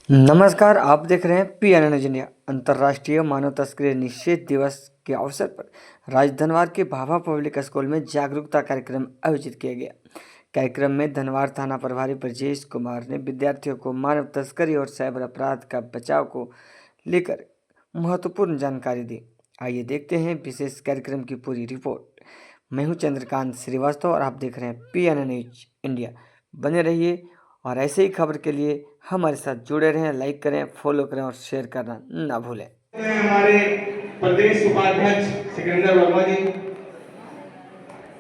नमस्कार, आप देख रहे हैं PNN इंडिया। अंतर्राष्ट्रीय मानव तस्करी निषेध दिवस के अवसर पर राजधनवार के भाभा पब्लिक स्कूल में जागरूकता कार्यक्रम आयोजित किया गया। कार्यक्रम में धनवार थाना प्रभारी ब्रजेश कुमार ने विद्यार्थियों को मानव तस्करी और साइबर अपराध का बचाव को लेकर महत्वपूर्ण जानकारी दी। आइए देखते हैं विशेष कार्यक्रम की पूरी रिपोर्ट। मैं हूं चंद्रकांत श्रीवास्तव और आप देख रहे हैं PNN न्यूज इंडिया। बने रहिए और ऐसे ही खबर के लिए हमारे साथ जुड़े रहें। लाइक करें, फॉलो करें और शेयर करना ना भूलें। हमारे प्रदेश उपाध्यक्ष सिकंदर वर्मा जी,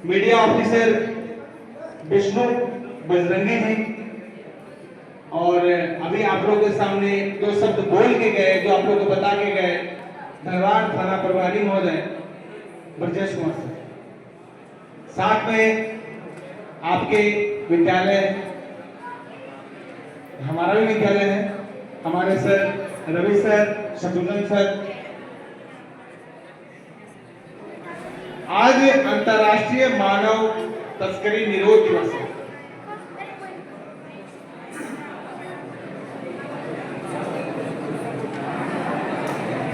मीडिया ऑफिसर विष्णु बजरंगी जी, और अभी आप लोगों के सामने जो शब्द बोल के गए, जो आप लोगों को बता के गए, धनवार थाना प्रभारी महोदय ब्रजेश कुमार सर, साथ में आपके विद्यालय, हमारा भी विद्यालय है, हमारे sir Ravi sir, Shatrughan sir. आज अंतर्राष्ट्रीय मानव तस्करी निरोध दिवस है।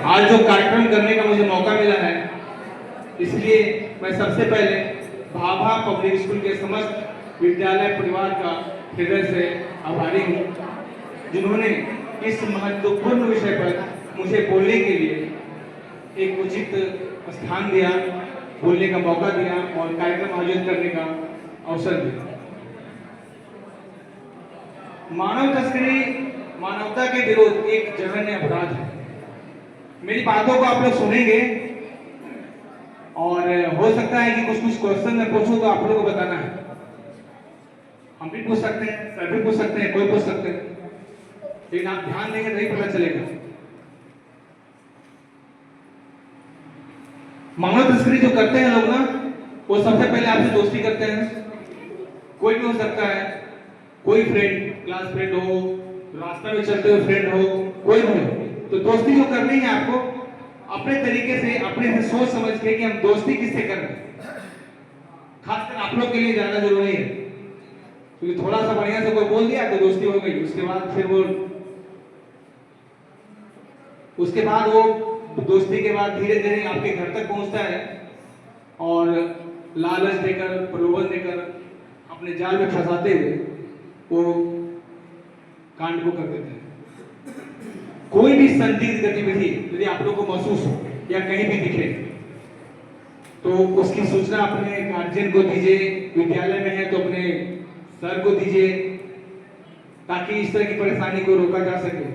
आज जो कार्यक्रम करने का मुझे मौका मिला है, इसलिए मैं सबसे पहले भाभा पब्लिक स्कूल के समस्त विद्यालय परिवार का हृदय से आभारी हूँ, जिन्होंने इस महत्वपूर्ण विषय पर मुझे बोलने के लिए एक उचित स्थान दिया, बोलने का मौका दिया और कार्यक्रम आयोजित करने का अवसर दिया। मानव तस्करी मानवता के विरुद्ध एक जघन्य अपराध है। मेरी बातों को आप लोग सुनेंगे और हो सकता है कि कुछ क्वेश्चन मैं पूछूं तो आप लोगों को बताना है। हम भी पूछ सकते हैं, सर भी पूछ सकते हैं, कोई पूछ सकते हैं, लेकिन आप ध्यान देंगे तभी पता चलेगा। मानव तस्करी जो करते हैं लोग ना, वो सबसे पहले आपसे दोस्ती करते हैं। कोई भी हो सकता है, कोई फ्रेंड, क्लास फ्रेंड हो, रास्ता में चलते हुए फ्रेंड हो, कोई भी हो, तो दोस्ती जो करनी है आपको अपने तरीके से, अपने से सोच समझ के कि हम दोस्ती किससे कर रहे हैं। खासकर आप लोग के लिए ज्यादा जरूरी है, क्योंकि थोड़ा सा बढ़िया से कोई बोल दिया तो दोस्ती हो गई। उसके बाद वो दोस्ती के बाद धीरे धीरे आपके घर तक पहुंचता है और लालच देकर, प्रलोभन देकर अपने जाल में फंसाते हुए वो कांड को कर देते हैं। कोई भी संदिग्ध गतिविधि यदि आप लोग को महसूस हो या कहीं भी दिखे तो उसकी सूचना अपने गार्जियन को दीजिए। विद्यालय में है तो अपने सर को दीजिए, ताकि इस तरह की परेशानी को रोका जा सके।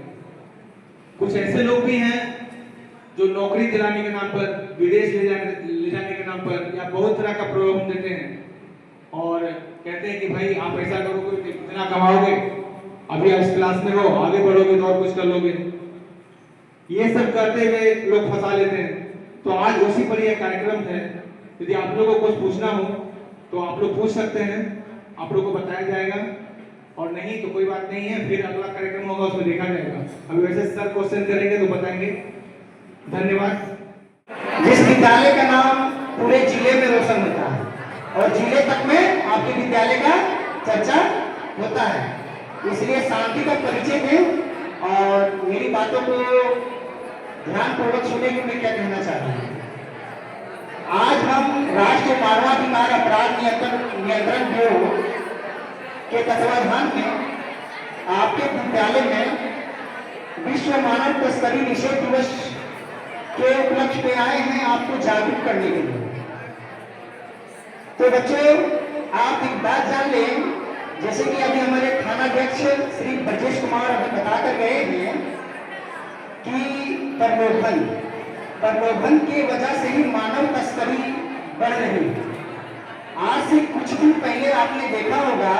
कुछ ऐसे लोग भी हैं जो नौकरी दिलाने के नाम पर, विदेश ले जाने के नाम पर या बहुत तरह का प्रलोभन देते हैं और कहते हैं कि भाई आप ऐसा करोगे, इतना कमाओगे, अभी आप इस क्लास में हो, आगे बढ़ोगे तो और कुछ कर लोगे। ये सब करते हुए लोग फंसा लेते हैं। तो आज उसी पर यह कार्यक्रम है। यदि आप लोगों को कुछ पूछना हो तो आप लोग पूछ सकते हैं, आप लोगों को बताया जाएगा, और नहीं तो कोई बात नहीं है, फिर अगला कार्यक्रम होगा उसमें देखा जाएगा। अभी वैसे सर क्वेश्चन करेंगे तो बताएंगे। धन्यवाद। जिस विद्यालय का नाम पूरे जिले में रोशन होता है और जिले तक में आपके विद्यालय का चर्चा होता है, इसलिए शांति का परिचय दें और मेरी बातों को ध्यानपूर्वक सुने कि मैं क्या कहना चाह रहा हूँ। आज हम राष्ट्रीय मानवाधिकार अपराध नियंत्रण ब्यूरो के तत्वाधान में आपके विद्यालय में विश्व मानव तस्करी निषेध दिवस के उपलक्ष्य में आए हैं आपको जागरूक करने के लिए। तो बच्चों, आप एक बात जान लें, जैसे कि अभी हमारे थानाध्यक्ष श्री ब्रजेश कुमार अभी बताकर गए हैं कि प्रलोभन की वजह से ही मानव तस्करी बढ़ रही है। आज से कुछ दिन पहले आपने देखा होगा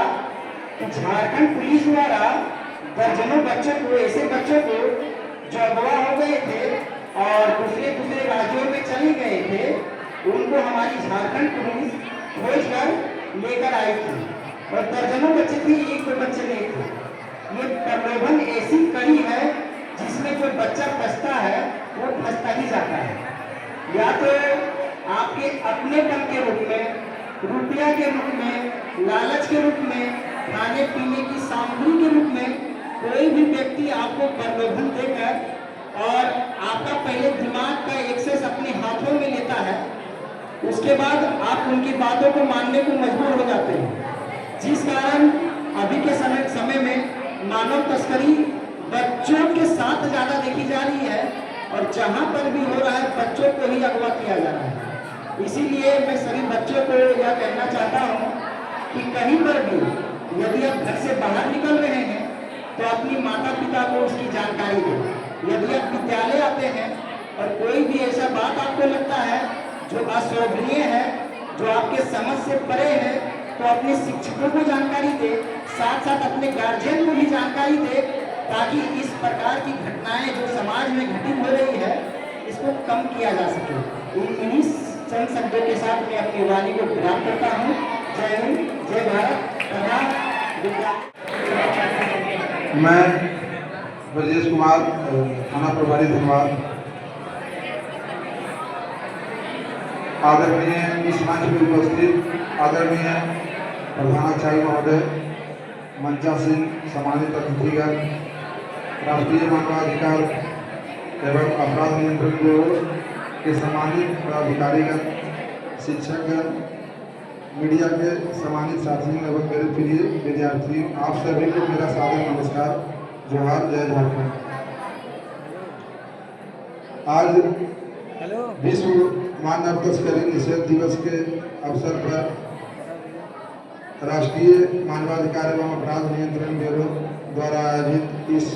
कि झारखंड पुलिस द्वारा दर्जनों बच्चों को, ऐसे बच्चों को जो अगवा हो गए थे और दूसरे राज्यों में चले गए थे, उनको हमारी झारखंड पुलिस खोज कर लेकर आई थी और दर्जनों बच्चे थे, एक दो बच्चे नहीं थे। ये प्रलोभन ऐसी कड़ी है जिसमें जो बच्चा फंसता है वो फंसता ही जाता है। या तो आपके अपनेपन के रूप में, रुपया के रूप में, लालच के रूप में, खाने पीने की सामग्री के रूप में कोई भी व्यक्ति आपको प्रलोभन देकर और आपका पहले दिमाग का एक्सेस अपने हाथों में लेता है, उसके बाद आप उनकी बातों को मानने को मजबूर हो जाते हैं, जिस कारण अभी के समय में मानव तस्करी बच्चों के साथ ज़्यादा देखी जा रही है और जहाँ पर भी हो रहा है बच्चों को ही अगवा किया जा रहा है। इसीलिए मैं सभी बच्चों को यह कहना चाहता हूँ कि कहीं पर भी यदि आप घर से बाहर निकल रहे हैं तो अपनी माता पिता को उसकी जानकारी दें। यदि आप विद्यालय आते हैं और कोई भी ऐसा बात आपको लगता है जो अशोभनीय है, जो आपके समझ से परे है, तो अपने शिक्षकों को जानकारी दे, साथ साथ अपने गार्जियन को भी जानकारी दे, ताकि इस प्रकार की घटनाएं जो समाज में घटित हो रही है इसको कम किया जा सके। इन्हीं चंद शब्दों के साथ मैं अपनी वाणी को विराम करता हूँ। जय हिंद, जय भारत तथा मैं ब्रजेश कुमार, थाना प्रभारी धनबाद। आदरणीय इस मंच में उपस्थित आदरणीय प्रधानाचार्य महोदय, मंचासीन सम्मानित अतिथिगण, राष्ट्रीय मानवाधिकार एवं अपराध नियंत्रण ब्यूरो के सम्मानित पदाधिकारीगण, शिक्षकगण, मीडिया के सम्मानित साथियों एवं मेरे प्रिय विद्यार्थियों, आप सभी को मेरा सादर नमस्कार, जोहार, जय झारखंड। आज विश्व मानव तस्करी निषेध दिवस के अवसर पर राष्ट्रीय मानवाधिकार एवं अपराध नियंत्रण ब्यूरो द्वारा आयोजित इस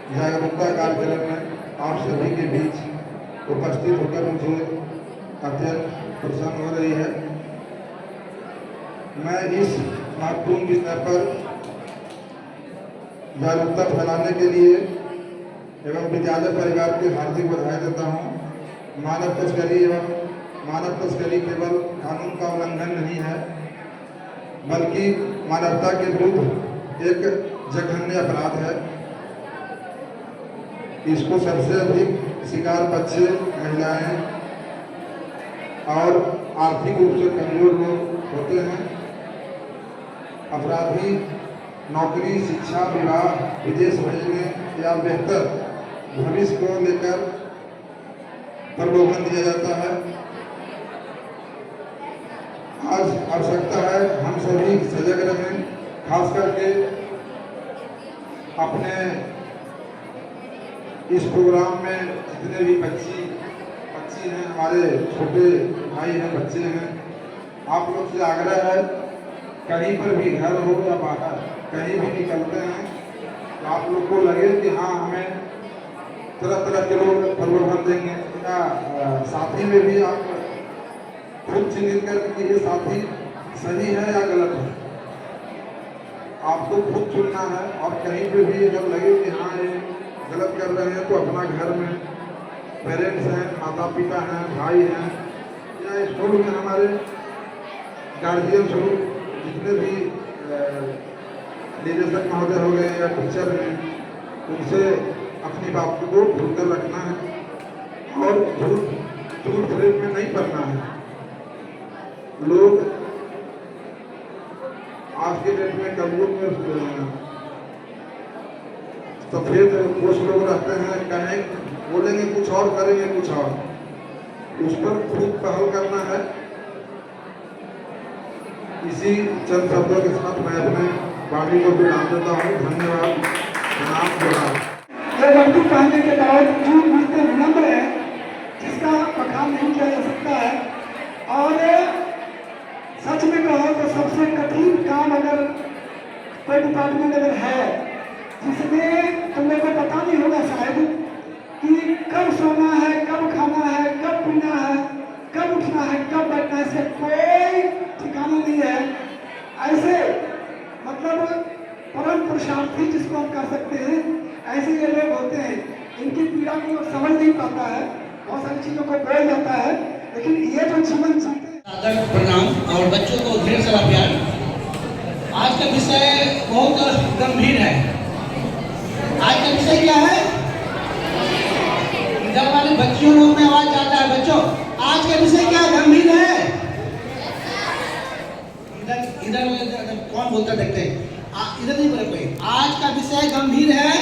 जागरूकता कार्यक्रम में आप सभी के बीच उपस्थित होकर मुझे अत्यंत प्रसन्न हो रही है। मैं इस महत्वपूर्ण विषय पर जागरूकता फैलाने के लिए एवं विद्यालय परिवार के हार्दिक बधाई देता हूँ। मानव तस्करी केवल कानून का उल्लंघन नहीं है, बल्कि मानवता के विरुद्ध एक जघन्य अपराध है। इसको सबसे अधिक शिकार बच्चे, महिलाएं और आर्थिक रूप से कमजोर लोग होते हैं। अपराधी नौकरी, शिक्षा, विवाह, विदेश भेजने या बेहतर भविष्य को लेकर प्रलोभन दिया जाता है। आज आवश्यकता है हम सभी सजग रहें, खास करके अपने इस प्रोग्राम में जितने भी बच्ची हैं, हमारे छोटे भाई हैं, बच्चे हैं, आप लोग से आग्रह है, कहीं पर भी घर हो या बाहर कहीं भी निकलते हैं तो आप लोग को लगे कि हाँ हमें तरह तरह के लोग प्रलोभन देंगे, या साथी में भी आप खुद चिन्हित कर कि ये साथी सही है या गलत है, आपको खुद चुनना है। और कहीं पे भी अगर लगे कि हाँ ये गलत कर रहे हैं तो अपना घर में पेरेंट्स हैं, माता पिता हैं, भाई हैं, या स्कूल में हमारे गार्जियन स्वरूप जितने भी निदेशक महोदय हो गए या टीचर हैं, उनसे अपनी बात को खुलकर रखना है और झूठ फरेब में नहीं पड़ना है। लोग आज के डेट में कलयुग में सफेद पोष लोग रहते हैं, कहें बोलेंगे कुछ और, करेंगे कुछ और, उस पर खूब पहल करना है। इसी चंद शब्दों के साथ मैं अपने वाणी को विराम देता हूँ। धन्यवाद, प्रणाम, जोहार। यह वर्दी पहनने के बावजूद भी इतने विनम्र है जिसका बखान नहीं किया जा सकता है। और सच में कहो तो सबसे कठिन काम अगर कोई डिपार्टमेंट अगर है जिसमें तुम लोग को पता नहीं होगा शायद कि कब सोना है, कब खाना है, कब पीना है, कब उठना है, कब बैठना है, इसका कोई ठिकाना नहीं है। ऐसे मतलब परम पुरुषार्थी जिसको हम कह सकते हैं, ऐसे ये लोग होते हैं, इनकी पीड़ा को समझ नहीं पाता है, बहुत सारी चीज़ों को बोल जाता है, लेकिन ये जो जीवन जीते आदर, प्रणाम और बच्चों को ढेर सारा प्यार। आज का विषय बहुत गंभीर है। आज का विषय क्या है? इधर वाले बच्चियों लोग में आवाज आता है। बच्चों, आज का विषय क्या गंभीर है? इधर इधर कौन बोलता देखते हैं? इधर नहीं बोले कोई। आज का विषय गंभीर है।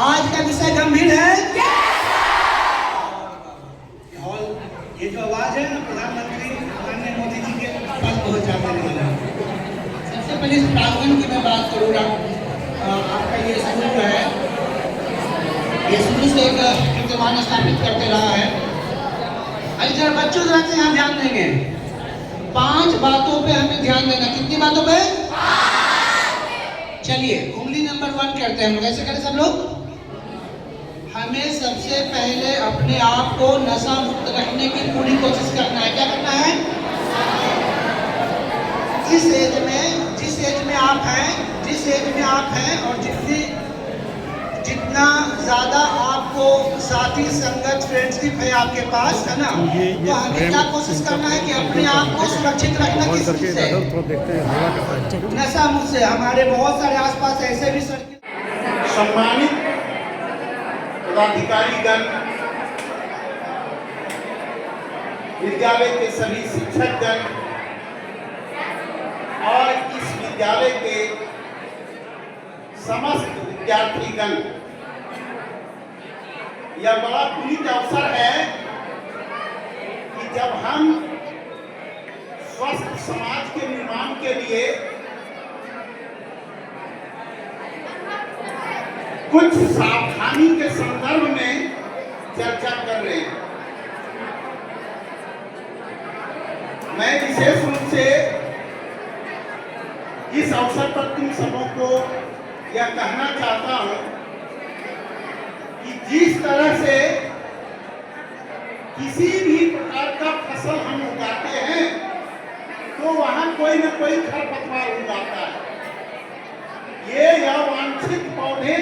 आज का विषय गंभीर है। और ये जो आवाज है ना, प्रधानमंत्री माननीय मोदी जी के पास पहुंच जाते हैं। सबसे पहले इस प्रांगण की मैं बात करूँगा। आपका ये स्कूल जो है, ये शुरू से एक कीर्तिमान स्थापित करते रहा है। अरे जरा बच्चों जरा से यहाँ ध्यान देंगे। 5 बातों पे हमें ध्यान देना। कितनी बातों पे? चलिए उंगली नंबर 1 करते हैं हम लोग। ऐसे करें सब लोग। हमें सबसे पहले अपने आप को नशा मुक्त रखने की पूरी कोशिश करना है। क्या करना है? जिस एज में आप हैं और जितना ज्यादा आपको साथी संगत फ्रेंडशिप है आपके पास, है ना, तो हमें क्या कोशिश करना है कि अपने आप को सुरक्षित रखना। किस चीज से? नशा मुक्त से। हमारे बहुत सारे आसपास ऐसे भी सम्मानित पदाधिकारीगण, विद्यालय के सभी शिक्षकगण और इस विद्यालय के समस्त विद्यार्थीगण, यह बड़ा पुनीत अवसर है कि जब हम स्वस्थ समाज के निर्माण के लिए कुछ सावधानी के संदर्भ में चर्चा कर रहे हैं। मैं विशेष रूप से इस अवसर पर तुम सबों को यह कहना चाहता हूं कि जिस तरह से किसी भी प्रकार का फसल हम उगाते हैं तो वहां कोई न कोई खरपतवार उगाता है। ये अवांछित पौधे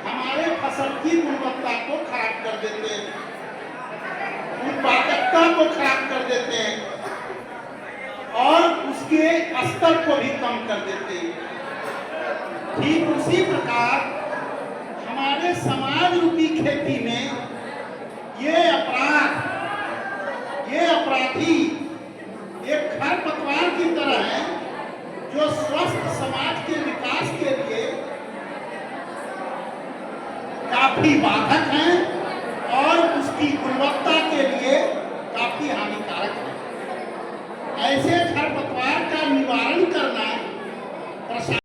हमारे फसल की गुणवत्ता को खराब कर देते हैं, उत्पादकता को खराब कर देते हैं और उसके स्तर को भी कम कर देते हैं। ठीक उसी प्रकार हमारे समाज रूपी खेती में ये अपराधी एक खरपतवार की तरह है जो स्वस्थ समाज के विकास के लिए काफी बाधक हैं और उसकी गुणवत्ता के लिए काफी हानिकारक है। ऐसे खरपतवार